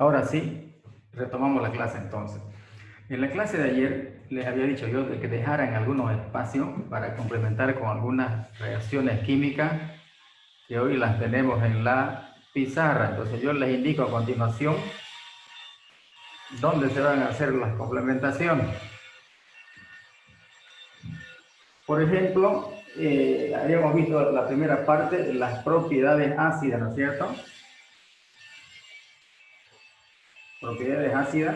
Ahora sí, retomamos la clase entonces. En la clase de ayer les había dicho yo de que dejaran algunos espacios para complementar con algunas reacciones químicas que hoy las tenemos en la pizarra. Entonces yo les indico a continuación dónde se van a hacer las complementaciones. Por ejemplo, habíamos visto la primera parte, las propiedades ácidas, ¿no es cierto? Propiedades ácidas.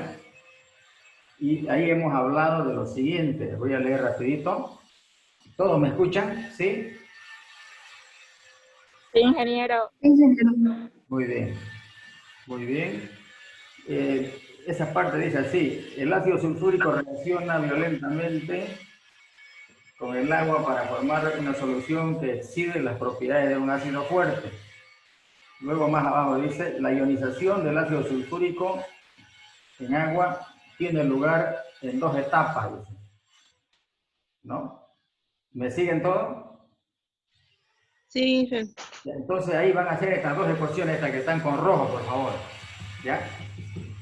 Y ahí hemos hablado de lo siguiente. Voy a leer rapidito. ¿Todos me escuchan? ¿Sí? Sí, ingeniero. Muy bien. Muy bien. Esa parte dice así. El ácido sulfúrico reacciona violentamente con el agua para formar una solución que exhibe las propiedades de un ácido fuerte. Luego más abajo dice, la ionización del ácido sulfúrico en agua tiene lugar en dos etapas, ¿no? ¿Me siguen todos? Sí, Entonces ahí van a hacer estas dos ecuaciones, estas que están con rojo, por favor. ¿Ya?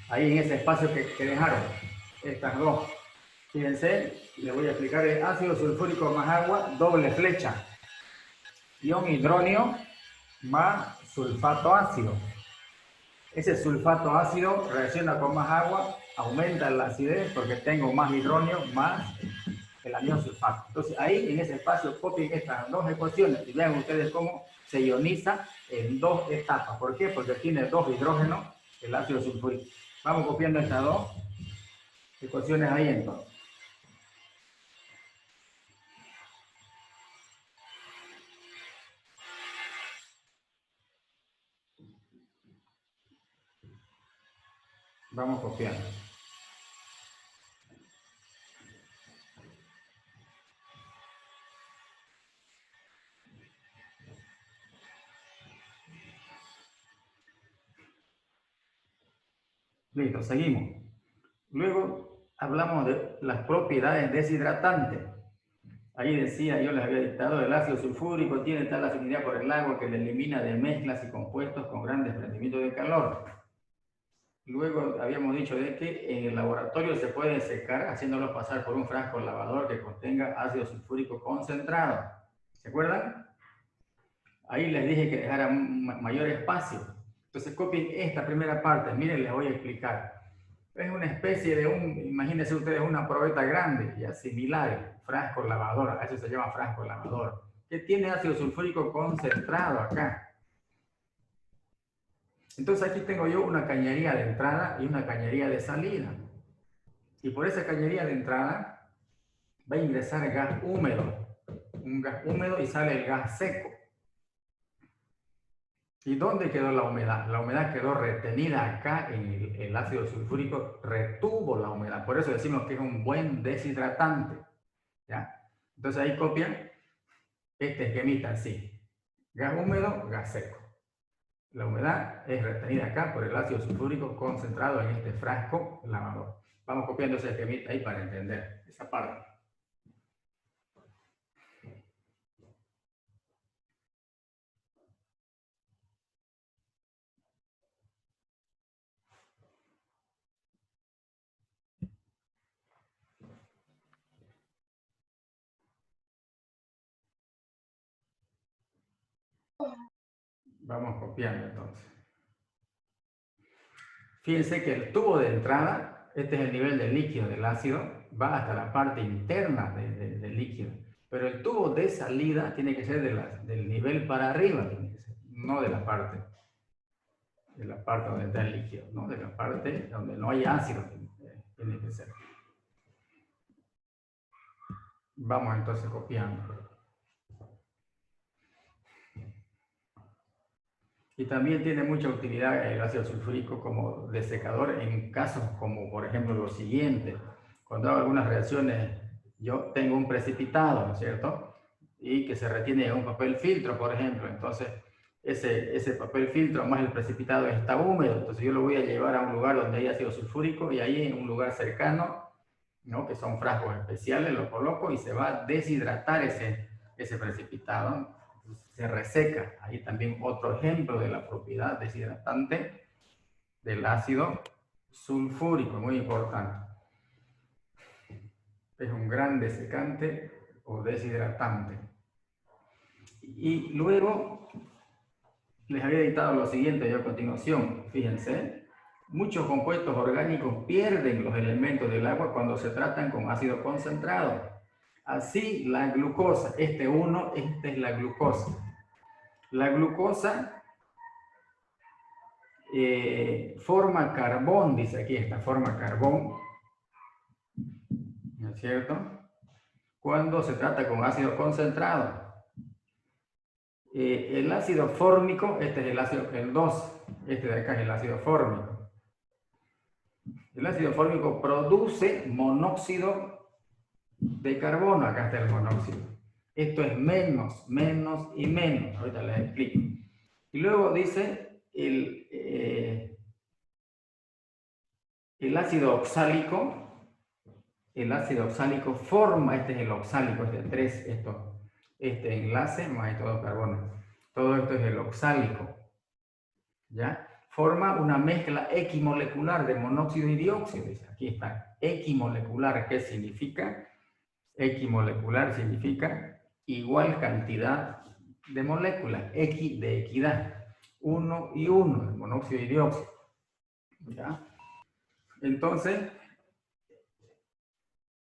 Ahí en ese espacio que dejaron. Estas dos. Fíjense, les voy a explicar el ácido sulfúrico más agua, doble flecha. Ion hidronio más sulfato ácido. Ese sulfato ácido reacciona con más agua, aumenta la acidez porque tengo más hidronio más el anión sulfato. Entonces ahí en ese espacio copien estas dos ecuaciones y vean ustedes cómo se ioniza en dos etapas. ¿Por qué? Porque tiene dos hidrógenos el ácido sulfúrico. Vamos copiando estas dos ecuaciones ahí entonces. Vamos copiando. Listo, seguimos. Luego hablamos de las propiedades deshidratantes. Ahí decía, yo les había dictado, el ácido sulfúrico tiene tal afinidad por el agua que le elimina de mezclas y compuestos con gran desprendimiento de calor. Luego habíamos dicho de que en el laboratorio se puede secar haciéndolo pasar por un frasco lavador que contenga ácido sulfúrico concentrado. ¿Se acuerdan? Ahí les dije que dejara mayor espacio. Entonces copien esta primera parte. Miren, les voy a explicar. Es una especie de imagínense ustedes una probeta grande y similar, frasco lavador, a eso se llama frasco lavador, que tiene ácido sulfúrico concentrado acá. Entonces aquí tengo yo una cañería de entrada y una cañería de salida. Y por esa cañería de entrada va a ingresar gas húmedo. Un gas húmedo y sale el gas seco. ¿Y dónde quedó la humedad? La humedad quedó retenida acá en el ácido sulfúrico, retuvo la humedad. Por eso decimos que es un buen deshidratante. ¿Ya? Entonces ahí copian este esquemita así. Gas húmedo, gas seco. La humedad es retenida acá por el ácido sulfúrico concentrado en este frasco lavador. Vamos copiando ese esquemita ahí para entender esa parte. Vamos copiando entonces. Fíjense que el tubo de entrada, este es el nivel del líquido del ácido, va hasta la parte interna del líquido. Pero el tubo de salida tiene que ser del nivel para arriba, no de la parte donde está el líquido, no de la parte donde no hay ácido, tiene que ser. Vamos entonces copiando. Y también tiene mucha utilidad el ácido sulfúrico como desecador en casos como, por ejemplo, lo siguiente. Cuando hago algunas reacciones, yo tengo un precipitado, ¿no es cierto? Y que se retiene en un papel filtro, por ejemplo. Entonces, ese papel filtro más el precipitado está húmedo. Entonces, yo lo voy a llevar a un lugar donde hay ácido sulfúrico y ahí en un lugar cercano, ¿no? Que son frascos especiales, lo coloco y se va a deshidratar ese precipitado, se reseca. Ahí también otro ejemplo de la propiedad deshidratante del ácido sulfúrico, muy importante. Es un gran desecante o deshidratante. Y luego les había dictado lo siguiente yo a continuación, fíjense. Muchos compuestos orgánicos pierden los elementos del agua cuando se tratan con ácido concentrado. Así la glucosa, este es la glucosa. La glucosa forma carbón, dice aquí, esta forma carbón, ¿no es cierto? Cuando se trata con ácido concentrado. El ácido fórmico, este es el ácido, el 2, este de acá es el ácido fórmico. El ácido fórmico produce monóxido de carbono, acá está el monóxido. Esto es menos, menos y menos, ahorita les explico. Y luego dice el ácido oxálico forma, este es el oxálico, este 3, este enlace más estos dos carbonos. Todo esto es el oxálico, ¿ya? Forma una mezcla equimolecular de monóxido y dióxido. Aquí está, equimolecular, ¿qué significa? Equimolecular significa igual cantidad de moléculas, X de equidad, 1 y 1, el monóxido y dióxido, ¿ya? Entonces,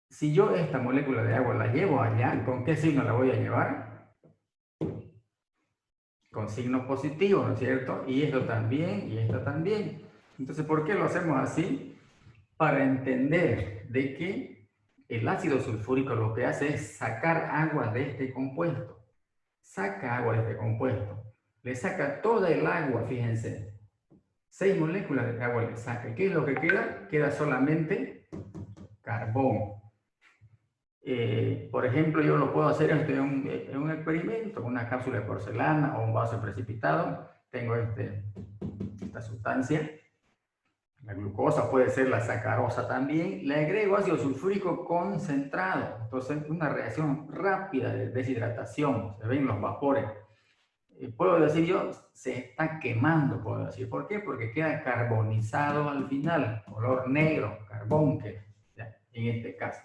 si yo esta molécula de agua la llevo allá, ¿con qué signo la voy a llevar? Con signos positivos, ¿no es cierto? Y esto también, y esto también. Entonces, ¿por qué lo hacemos así? Para entender de que el ácido sulfúrico lo que hace es sacar agua de este compuesto. Saca agua de este compuesto. Le saca toda el agua, fíjense. 6 moléculas de agua le saca. ¿Qué es lo que queda? Queda solamente carbón. Por ejemplo, yo lo puedo hacer en un experimento, una cápsula de porcelana o un vaso precipitado. Tengo esta sustancia, la glucosa, puede ser la sacarosa también. Le agrego ácido sulfúrico concentrado. Entonces, una reacción rápida de deshidratación. Se ven los vapores. Puedo decir yo, se está quemando, puedo decir. ¿Por qué? Porque queda carbonizado al final, color negro, carbón, en este caso.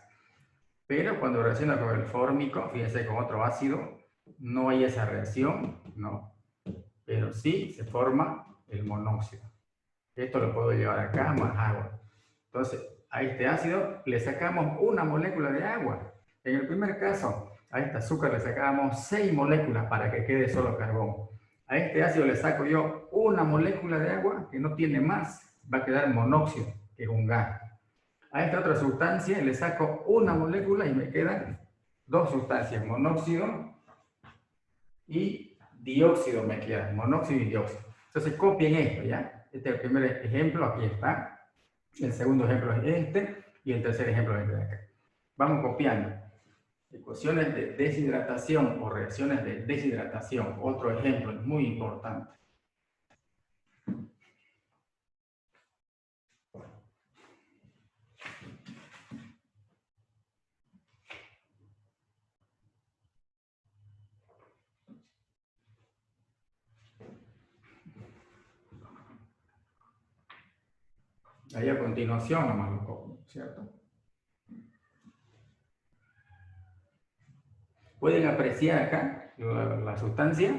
Pero cuando reacciona con el fórmico, fíjense, con otro ácido, no hay esa reacción, no. Pero sí se forma el monóxido. Esto lo puedo llevar acá más agua. Entonces, a este ácido le sacamos una molécula de agua. En el primer caso, a este azúcar le sacábamos 6 moléculas para que quede solo carbón. A este ácido le saco yo una molécula de agua que no tiene más, va a quedar monóxido, que es un gas. A esta otra sustancia le saco una molécula y me quedan 2 sustancias, monóxido y dióxido me quedan, monóxido y dióxido. Entonces copien esto, ¿ya? Este es el primer ejemplo, aquí está. El segundo ejemplo es este y el tercer ejemplo es este de acá. Vamos copiando. Ecuaciones de deshidratación o reacciones de deshidratación. Otro ejemplo muy importante. Ahí a continuación nomás lo copio, ¿cierto? ¿Pueden apreciar acá la sustancia?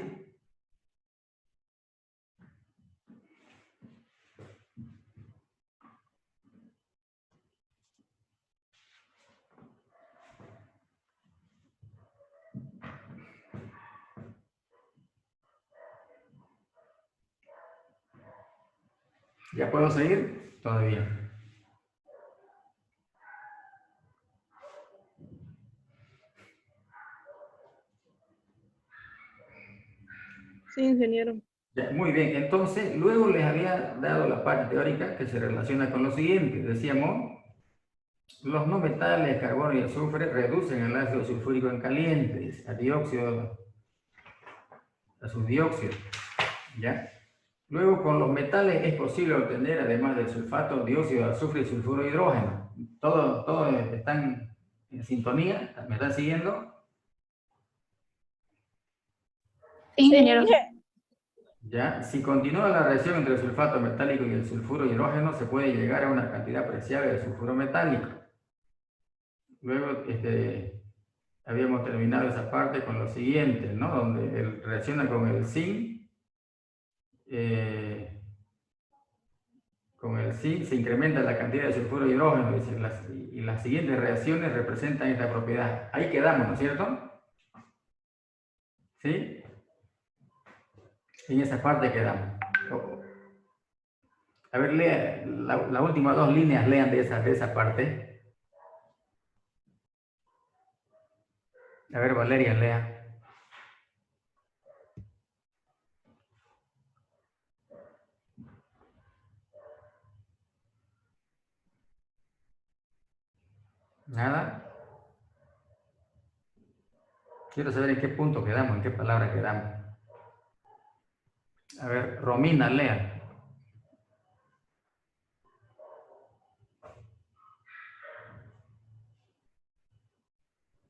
¿Ya puedo seguir? Todavía. Sí, ingeniero. Ya, muy bien, entonces luego les había dado la parte teórica que se relaciona con lo siguiente. Decíamos, los no metales, carbono y azufre reducen el ácido sulfúrico en caliente, a dióxido, a sus dióxidos, ¿ya? Luego con los metales es posible obtener, además del sulfato, dióxido de azufre y sulfuro de hidrógeno. Todos están en sintonía, ¿me están siguiendo? Sí, ingeniero. ¿Ya? Si continúa la reacción entre el sulfato metálico y el sulfuro hidrógeno, se puede llegar a una cantidad apreciable de sulfuro metálico. Luego, habíamos terminado esa parte con lo siguiente, ¿no? Donde él reacciona con el zinc. Con el zinc se incrementa la cantidad de sulfuro hidrógeno, dice, y las siguientes reacciones representan esta propiedad. Ahí quedamos, ¿no es cierto? ¿Sí? En esa parte quedamos. A ver, lea las últimas dos líneas, lean de esa parte. A ver, Valeria, lea. ¿Nada? Quiero saber en qué punto quedamos, en qué palabra quedamos. A ver, Romina, lea.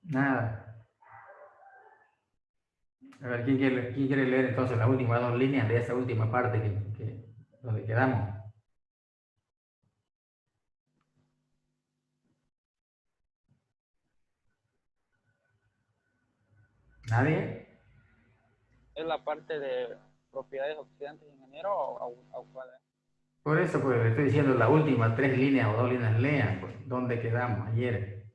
Nada. A ver, quién quiere leer entonces las últimas dos líneas de esa última parte donde quedamos? ¿Nadie? ¿Es la parte de propiedades oxidantes, ingeniero, o cuál es? Por eso, pues, le estoy diciendo las últimas tres líneas o dos líneas, lean, pues, ¿dónde quedamos ayer?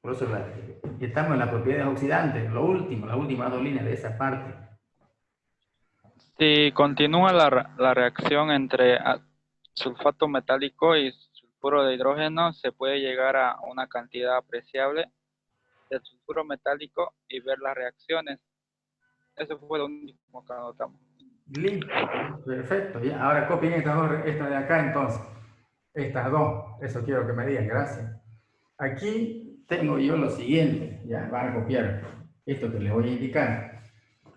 Por eso estamos en las propiedades oxidantes, lo último, las últimas dos líneas de esa parte. Si continúa la reacción entre sulfato metálico y sulfuro de hidrógeno, se puede llegar a una cantidad apreciable de sulfuro metálico y ver las reacciones. Eso fue lo único que anotamos. Listo, perfecto. Ya. Ahora copien estas dos, esta de acá entonces. Estas dos, eso quiero que me digan, gracias. Aquí tengo yo lo siguiente, ya van a copiar esto que les voy a indicar.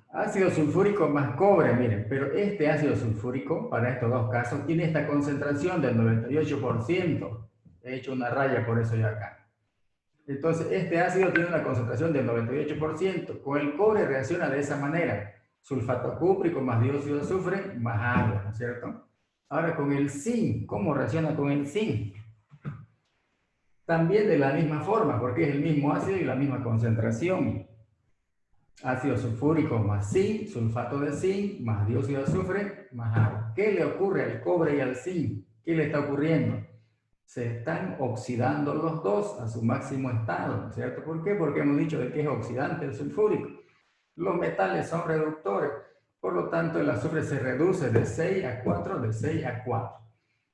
Ácido sulfúrico más cobre, miren, pero este ácido sulfúrico, para estos dos casos, tiene esta concentración del 98%. He hecho una raya por eso ya acá. Entonces, este ácido tiene una concentración del 98%. Con el cobre reacciona de esa manera. Sulfato cúprico más dióxido de azufre más agua, ¿no es cierto? Ahora, con el zinc, ¿cómo reacciona con el zinc? También de la misma forma, porque es el mismo ácido y la misma concentración. Ácido sulfúrico más zinc, sulfato de zinc, más dióxido de azufre, más agua. ¿Qué le ocurre al cobre y al zinc? ¿Qué le está ocurriendo? Se están oxidando los dos a su máximo estado, ¿no es cierto? ¿Por qué? Porque hemos dicho de que es oxidante el sulfúrico. Los metales son reductores, por lo tanto el azufre se reduce de 6 a 4, de 6 a 4.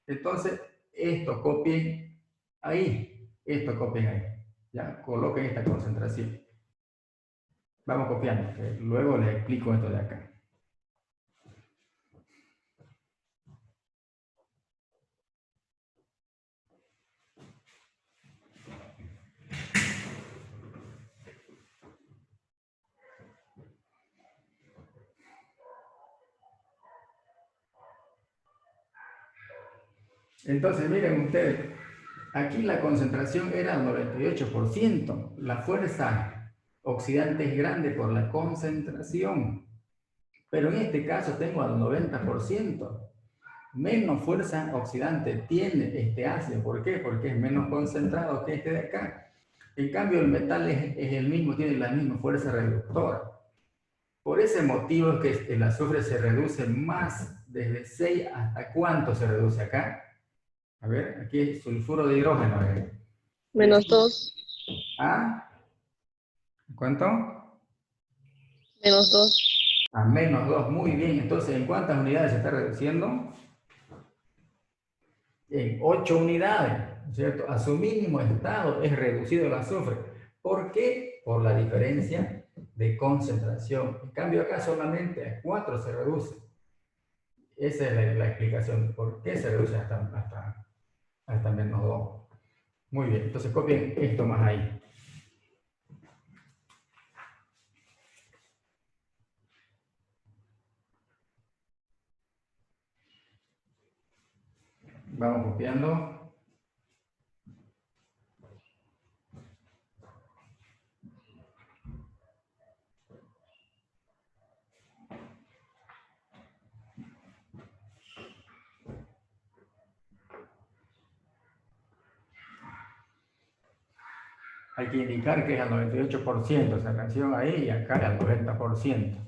Entonces, esto copien ahí, esto copien ahí. Ya, coloquen esta concentración. Vamos copiando, que luego les explico esto de acá. Entonces, miren ustedes, aquí la concentración era el 98%. La fuerza oxidante es grande por la concentración. Pero en este caso tengo al 90%. Menos fuerza oxidante tiene este ácido. ¿Por qué? Porque es menos concentrado que este de acá. En cambio, el metal es el mismo, tiene la misma fuerza reductora. Por ese motivo es que el azufre se reduce más, desde 6 hasta ¿cuánto se reduce acá? A ver, aquí es sulfuro de hidrógeno. A ver. -2. ¿A? ¿Cuánto? -2. A -2, muy bien. Entonces, ¿en cuántas unidades se está reduciendo? En 8 unidades, ¿cierto? A su mínimo estado es reducido el azufre. ¿Por qué? Por la diferencia de concentración. En cambio, acá solamente a 4 se reduce. Esa es la explicación de por qué se reduce hasta -2. Muy bien, entonces copien esto más ahí. Vamos copiando. Hay que indicar que es al 98% esa reacción ahí y acá al 90%.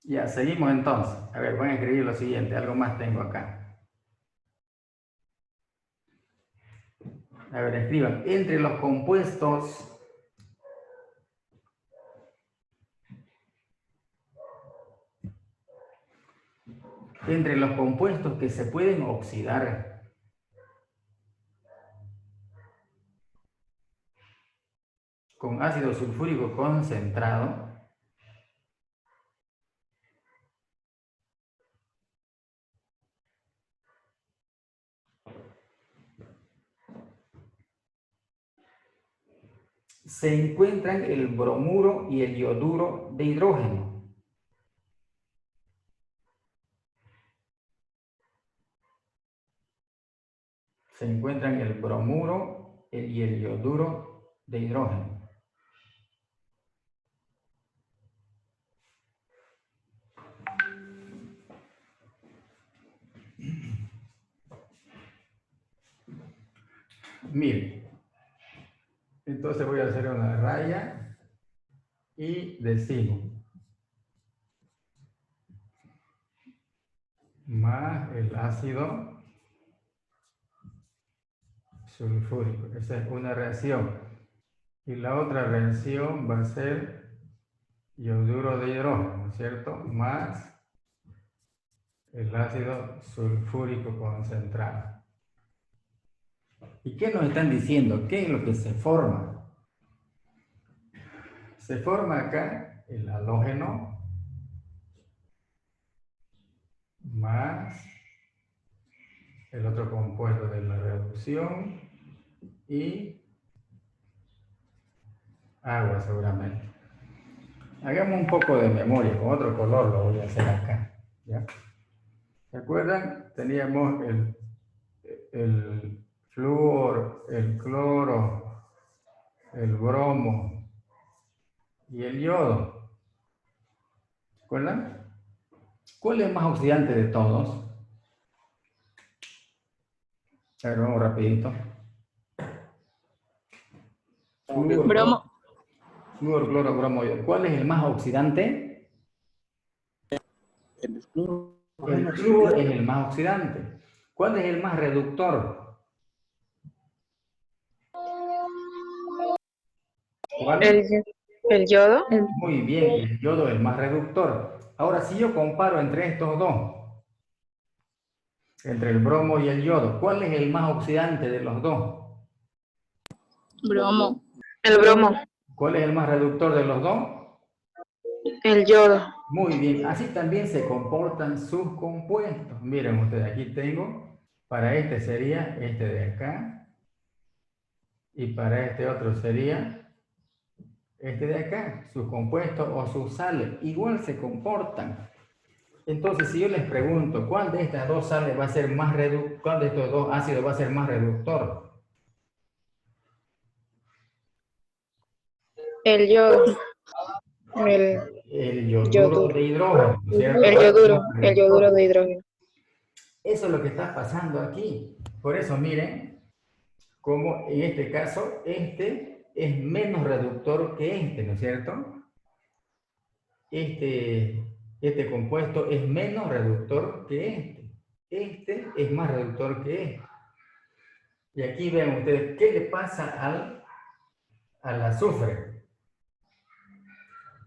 Ya, seguimos entonces. A ver, voy a escribir lo siguiente. Algo más tengo acá. A ver, escriban. Entre los compuestos que se pueden oxidar con ácido sulfúrico concentrado, se encuentran el bromuro y el ioduro de hidrógeno. Se encuentran el bromuro y el ioduro de hidrógeno. Miren, entonces voy a hacer una raya y decimos más el ácido sulfúrico. Esa es una reacción. Y la otra reacción va a ser ioduro de hidrógeno, ¿no es cierto? Más el ácido sulfúrico concentrado. ¿Y qué nos están diciendo? ¿Qué es lo que se forma? Se forma acá el halógeno más el otro compuesto de la reducción y agua seguramente. Hagamos un poco de memoria, con otro color lo voy a hacer acá. ¿Ya? ¿Se acuerdan? Teníamos el flúor, el cloro, el bromo y el yodo. ¿Se acuerdan? ¿Cuál es más oxidante de todos? A ver, vamos rapidito. Bromo. Flúor, cloro, bromo, yodo. ¿Cuál es el más oxidante? El flúor. El flúor es el más oxidante. ¿Cuál es el más reductor? ¿Cuál? El yodo. Muy bien, el yodo es el más reductor. Ahora, si yo comparo entre estos dos, entre el bromo y el yodo, ¿cuál es el más oxidante de los dos? Bromo. El bromo. ¿Cuál es el más reductor de los dos? El yodo. Muy bien, así también se comportan sus compuestos. Miren ustedes, aquí tengo, para este sería este de acá, y para este otro sería este de acá, sus compuestos o sus sales, igual se comportan. Entonces, si yo les pregunto, ¿cuál de estas dos sales va a ser más reductor? ¿Cuál de estos dos ácidos va a ser más reductor? El yodo. El yoduro Yoduro. de hidrógeno, ¿no es cierto? El yoduro de hidrógeno. Eso es lo que está pasando aquí. Por eso, miren, como en este caso, este es menos reductor que este, ¿no es cierto? Este compuesto es menos reductor que este. Este es más reductor que este. Y aquí ven ustedes, ¿qué le pasa al azufre?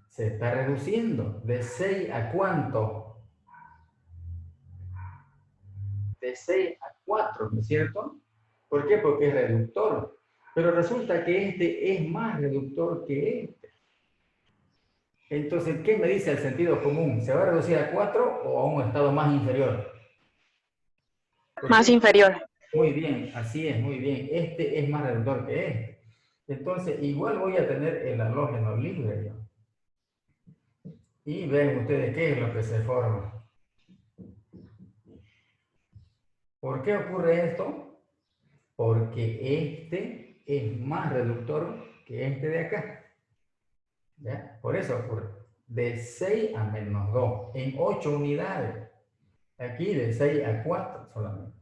Se está reduciendo. ¿De 6 a cuánto? De 6 a 4, ¿no es cierto? ¿Por qué? Porque es reductor. Pero resulta que este es más reductor que este. Entonces, ¿qué me dice el sentido común? ¿Se va a reducir a 4 o a un estado más inferior? Más inferior. Muy bien, así es, muy bien. Este es más reductor que este. Entonces, igual voy a tener el halógeno libre yo. Y ven ustedes qué es lo que se forma. ¿Por qué ocurre esto? Porque este es más reductor que este de acá. ¿Ya? Por eso ocurre. De 6 a -2 en 8 unidades. Aquí de 6 a 4 solamente.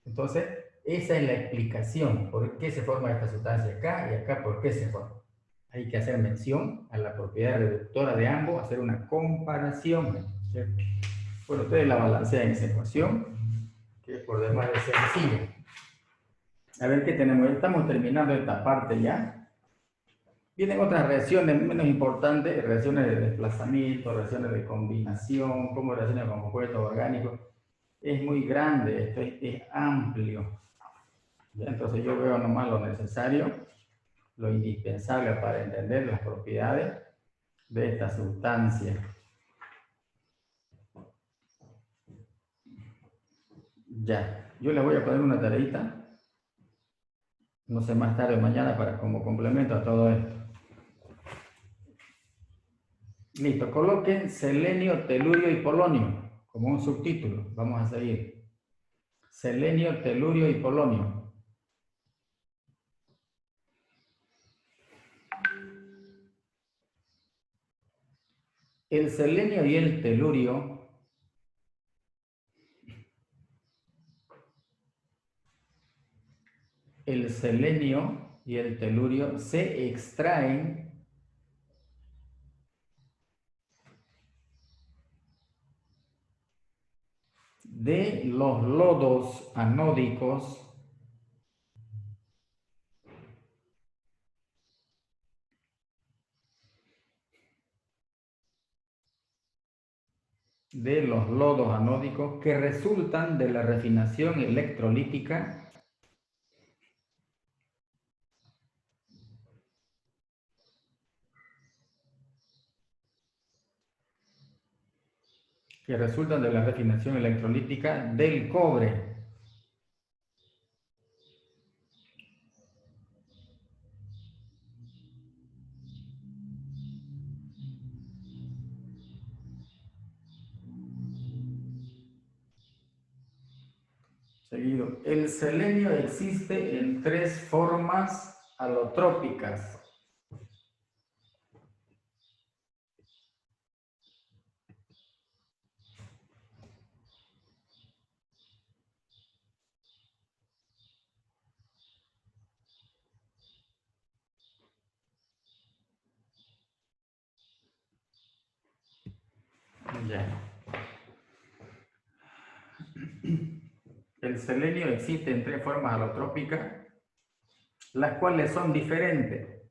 Entonces, esa es la explicación. ¿Por qué se forma esta sustancia acá y acá? ¿Por qué se forma? Hay que hacer mención a la propiedad reductora de ambos, hacer una comparación, ¿cierto? Bueno, ustedes la balancean en esa ecuación, que por demás es sencillo. A ver qué tenemos. Estamos terminando esta parte ya. Vienen otras reacciones menos importantes, reacciones de desplazamiento, reacciones de combinación, cómo reaccionan con compuestos orgánicos. Es muy grande, esto es amplio. ¿Ya? Entonces yo veo nomás lo necesario, lo indispensable para entender las propiedades de esta sustancia. Ya, yo les voy a poner una tareita, no sé, más tarde o mañana para como complemento a todo esto. Listo, coloquen selenio, telurio y polonio como un subtítulo. Vamos a seguir. Selenio, telurio y polonio. El selenio y el telurio se extraen de los lodos anódicos que resultan de la refinación electrolítica del cobre. Seguido, el selenio existe en 3 formas alotrópicas. Ya. El selenio existe en 3 formas alotrópicas, las cuales son diferentes.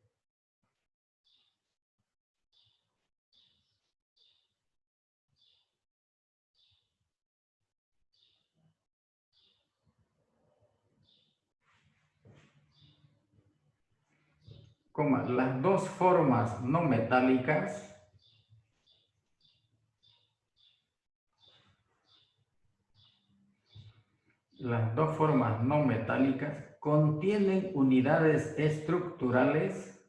Las 2 formas no metálicas contienen unidades estructurales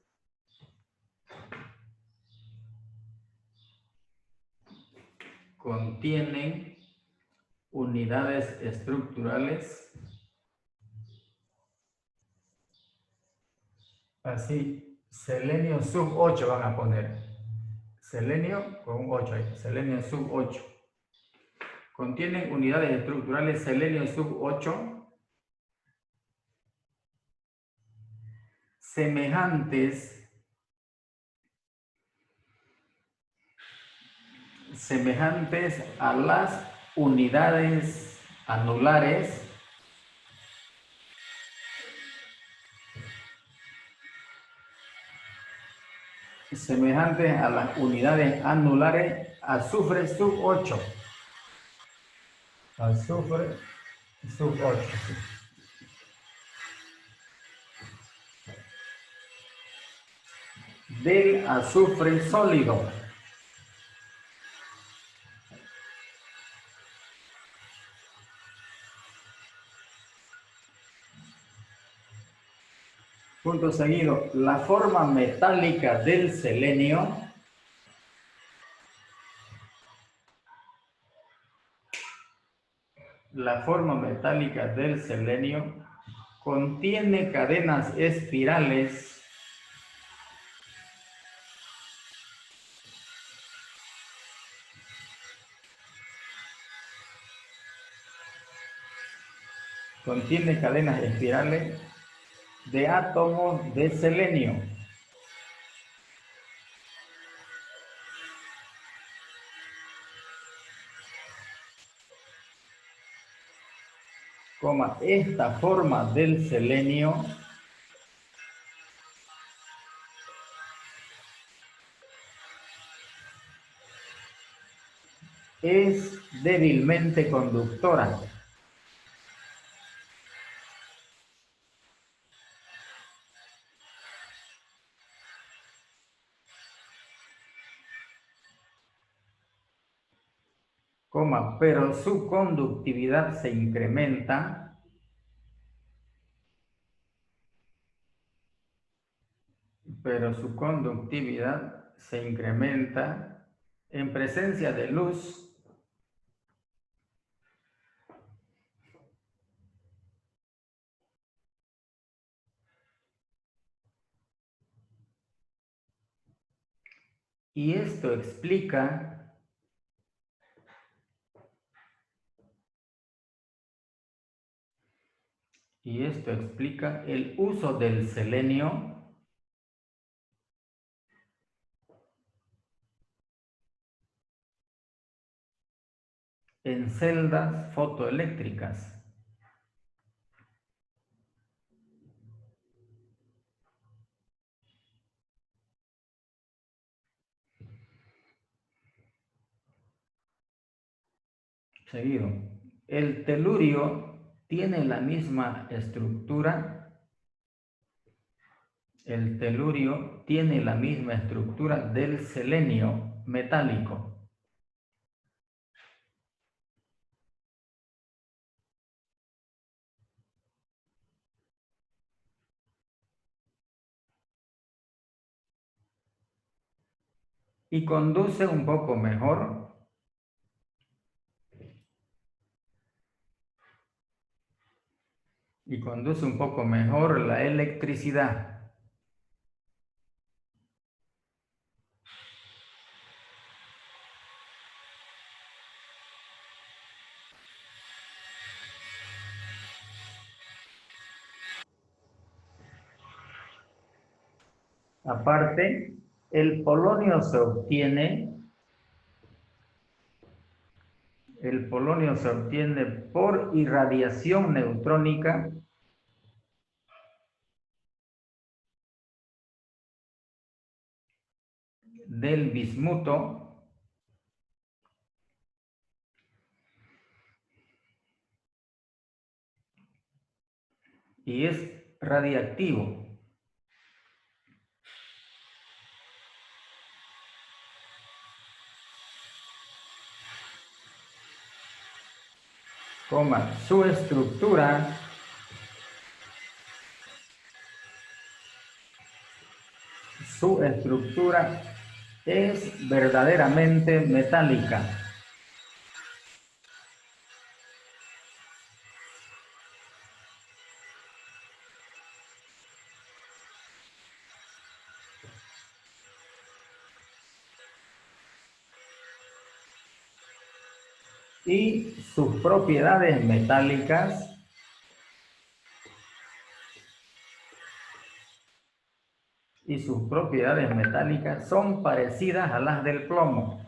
así, selenio sub 8 van a poner. Selenio con un 8 ahí, selenio sub 8. Contienen unidades estructurales selenio sub 8 semejantes a las unidades anulares azufre sub 8. Azufre sub 8. Sí. Del azufre sólido. Punto seguido, la forma metálica del selenio contiene cadenas espirales contiene cadenas espirales de átomos de selenio. Coma, esta forma del selenio es débilmente conductora. Coma, pero su conductividad se incrementa en presencia de luz y esto explica el uso del selenio en celdas fotoeléctricas. Seguido. El telurio tiene la misma estructura. El telurio tiene la misma estructura del selenio metálico. Y conduce un poco mejor la electricidad. Aparte, el polonio se obtiene por irradiación neutrónica del bismuto y es radiactivo. Coma, su estructura es verdaderamente metálica. Y sus propiedades metálicas son parecidas a las del plomo.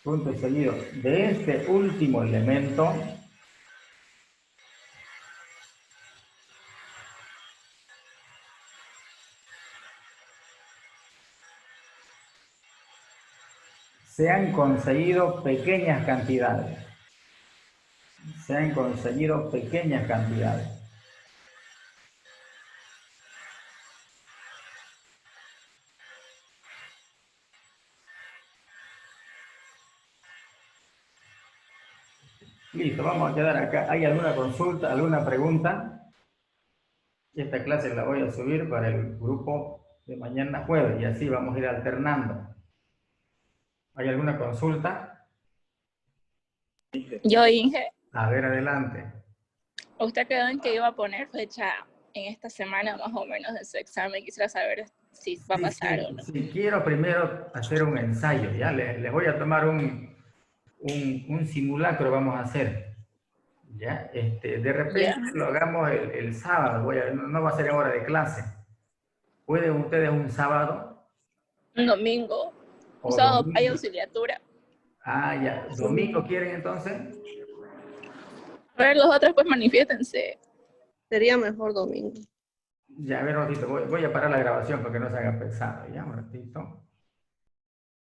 Punto y seguido. De este último elemento se han conseguido pequeñas cantidades. Listo, vamos a quedar acá. ¿Hay alguna consulta, alguna pregunta? Esta clase la voy a subir para el grupo de mañana jueves y así vamos a ir alternando. ¿Hay alguna consulta? Yo, Inge, A ver, adelante. usted quedó en que iba a poner fecha en esta semana más o menos de su examen. Quisiera saber si va a pasar o no. Sí, quiero primero hacer un ensayo, ¿ya? Les voy a tomar un simulacro, vamos a hacer, ¿ya? De repente Ya. lo hagamos el sábado, no va a ser hora de clase. ¿Pueden ustedes un sábado? Un domingo. O Un sábado domingo. hay auxiliatura. Ah, ya. ¿Domingo quieren entonces? A ver, los otros pues manifiéstense. Sería mejor domingo. Ya, a ver, un ratito, voy a parar la grabación para que no se haga pesado, ya, un ratito.